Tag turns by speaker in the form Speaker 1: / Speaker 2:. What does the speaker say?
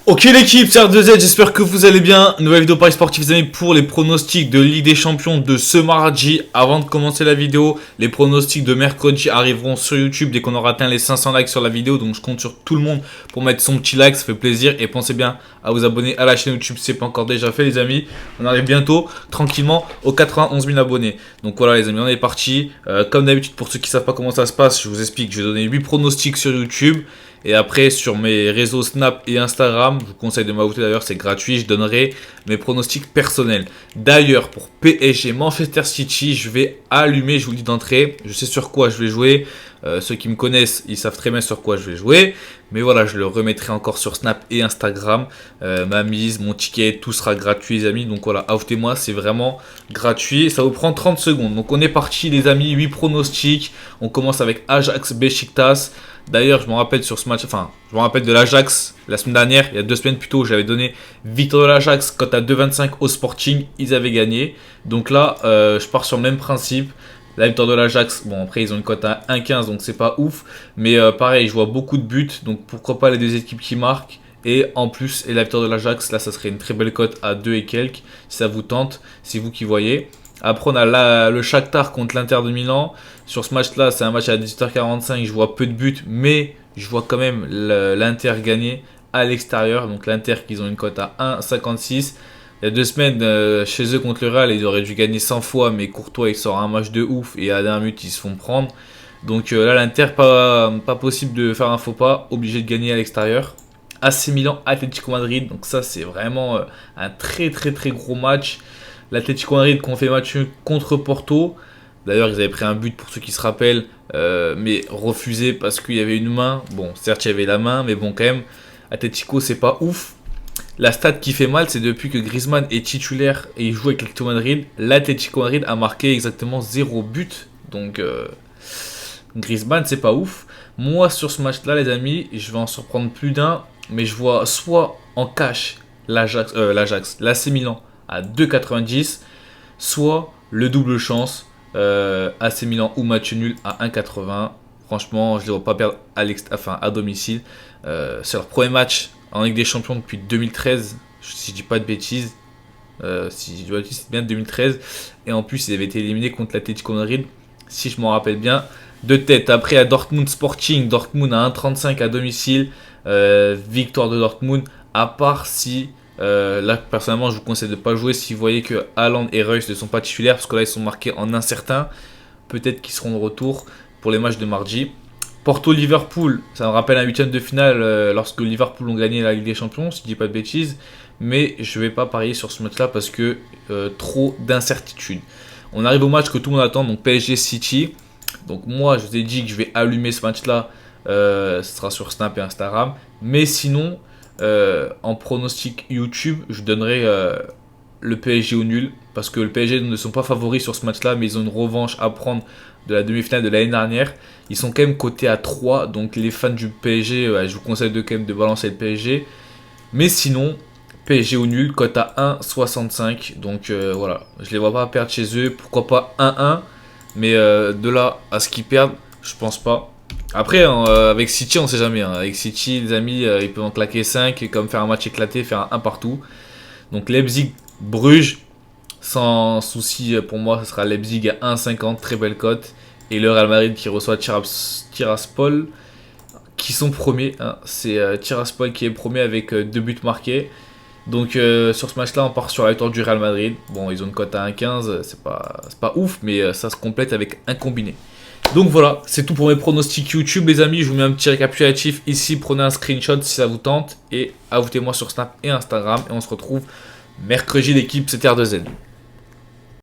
Speaker 1: Ok l'équipe, c'est R2Z, j'espère que vous allez bien. Nouvelle vidéo Paris Sportif les amis pour les pronostics de Ligue des Champions de ce mardi. Avant de commencer la vidéo, les pronostics de mercredi arriveront sur YouTube dès qu'on aura atteint les 500 likes sur la vidéo. Donc je compte sur tout le monde pour mettre son petit like, ça fait plaisir. Et pensez bien à vous abonner à la chaîne YouTube si ce n'est pas encore déjà fait les amis. On arrive bientôt tranquillement aux 91 000 abonnés. Donc voilà les amis, on est parti. Comme d'habitude pour ceux qui ne savent pas comment ça se passe, je vous explique. Je vais donner 8 pronostics sur YouTube. Et après, sur mes réseaux Snap et Instagram, je vous conseille de m'ajouter d'ailleurs, c'est gratuit, je donnerai mes pronostics personnels. D'ailleurs, pour PSG Manchester City, je vais allumer, je vous le dis d'entrée, je sais sur quoi je vais jouer. Ceux qui me connaissent, ils savent très bien sur quoi je vais jouer. Mais voilà, je le remettrai encore sur Snap et Instagram. Ma mise, mon ticket, tout sera gratuit les amis. Donc voilà, ajoutez-moi, c'est vraiment gratuit. Ça vous prend 30 secondes. Donc on est parti les amis, 8 pronostics. On commence avec Ajax Beşiktaş. D'ailleurs, je me rappelle sur ce match, enfin, je me rappelle de l'Ajax la semaine dernière, il y a 2 semaines plus tôt, j'avais donné victoire de l'Ajax quand à 2,25 au Sporting, ils avaient gagné. Donc là, je pars sur le même principe. La victoire de l'Ajax, bon après ils ont une cote à 1,15 donc c'est pas ouf. Mais pareil, je vois beaucoup de buts, donc pourquoi pas les deux équipes qui marquent. Et en plus, la victoire de l'Ajax, là ça serait une très belle cote à 2 et quelques, si ça vous tente, c'est vous qui voyez. Après on a le Shakhtar contre l'Inter de Milan. Sur ce match là c'est un match à 18h45, je vois peu de buts mais je vois quand même l'Inter gagner à l'extérieur. Donc l'Inter qu'ils ont une cote à 1,56. Il y a 2 semaines chez eux contre le Real ils auraient dû gagner 100 fois mais Courtois il sort un match de ouf et à la dernière minute ils se font prendre. Donc là l'Inter pas possible de faire un faux pas, obligé de gagner à l'extérieur. AC Milan, Atlético Madrid, donc ça c'est vraiment un très gros match. L'Atlético Madrid qui ont fait match contre Porto. D'ailleurs, ils avaient pris un but pour ceux qui se rappellent, mais refusé parce qu'il y avait une main. Bon, certes, il y avait la main, mais bon, quand même, Atlético, c'est pas ouf. La stat qui fait mal, c'est depuis que Griezmann est titulaire et il joue avec l'Atlético Madrid, l'Atlético Madrid a marqué exactement 0 but. Donc, Griezmann, c'est pas ouf. Moi, sur ce match-là, les amis, je vais en surprendre plus d'un, mais je vois soit en cash l'AC Milan à 2,90, soit le double chance AC Milan ou match nul à 1,80. Franchement, je ne les vois pas perdre à domicile. C'est leur premier match en Ligue des Champions depuis 2013, si je dis pas de bêtises. Si je dis pas de bêtises, c'est bien 2013. Et en plus, ils avaient été éliminés contre l'Atlético Madrid, si je m'en rappelle bien. De tête, après à Dortmund Sporting, Dortmund à 1,35 à domicile. Victoire de Dortmund, à part si... là personnellement je vous conseille de ne pas jouer si vous voyez que Haaland et Reus ne sont pas titulaires parce que là ils sont marqués en incertain. Peut-être qu'ils seront de retour pour les matchs de mardi. Porto-Liverpool, ça me rappelle un 8ème de finale lorsque Liverpool ont gagné la Ligue des Champions, si je dis pas de bêtises. Mais je ne vais pas parier sur ce match là parce que trop d'incertitudes. On arrive au match que tout le monde attend, donc PSG City. Donc moi je vous ai dit que je vais allumer ce match là, ce sera sur Snap et Instagram. Mais sinon en pronostic YouTube, je donnerai le PSG au nul parce que le PSG ne sont pas favoris sur ce match-là, mais ils ont une revanche à prendre de la demi-finale de l'année dernière. Ils sont quand même cotés à 3, donc les fans du PSG, je vous conseille quand même de balancer le PSG. Mais sinon, PSG au nul, cote à 1,65. Donc voilà, je les vois pas perdre chez eux. Pourquoi pas 1-1, mais de là à ce qu'ils perdent, je pense pas. Après, avec City, on sait jamais. Avec City, les amis, ils peuvent en claquer 5 et comme faire un match éclaté, faire un partout. Donc Leipzig-Bruges, sans souci pour moi, ce sera Leipzig à 1,50, très belle cote. Et le Real Madrid qui reçoit Tiraspol, qui sont premiers. C'est Tiraspol qui est premier avec 2 buts marqués. Donc sur ce match-là, on part sur la victoire du Real Madrid. Bon, ils ont une cote à 1,15, c'est pas ouf, mais ça se complète avec un combiné. Donc voilà, c'est tout pour mes pronostics YouTube les amis, je vous mets un petit récapitulatif ici, prenez un screenshot si ça vous tente et ajoutez-moi sur Snap et Instagram et on se retrouve mercredi l'équipe, c'était R2Z.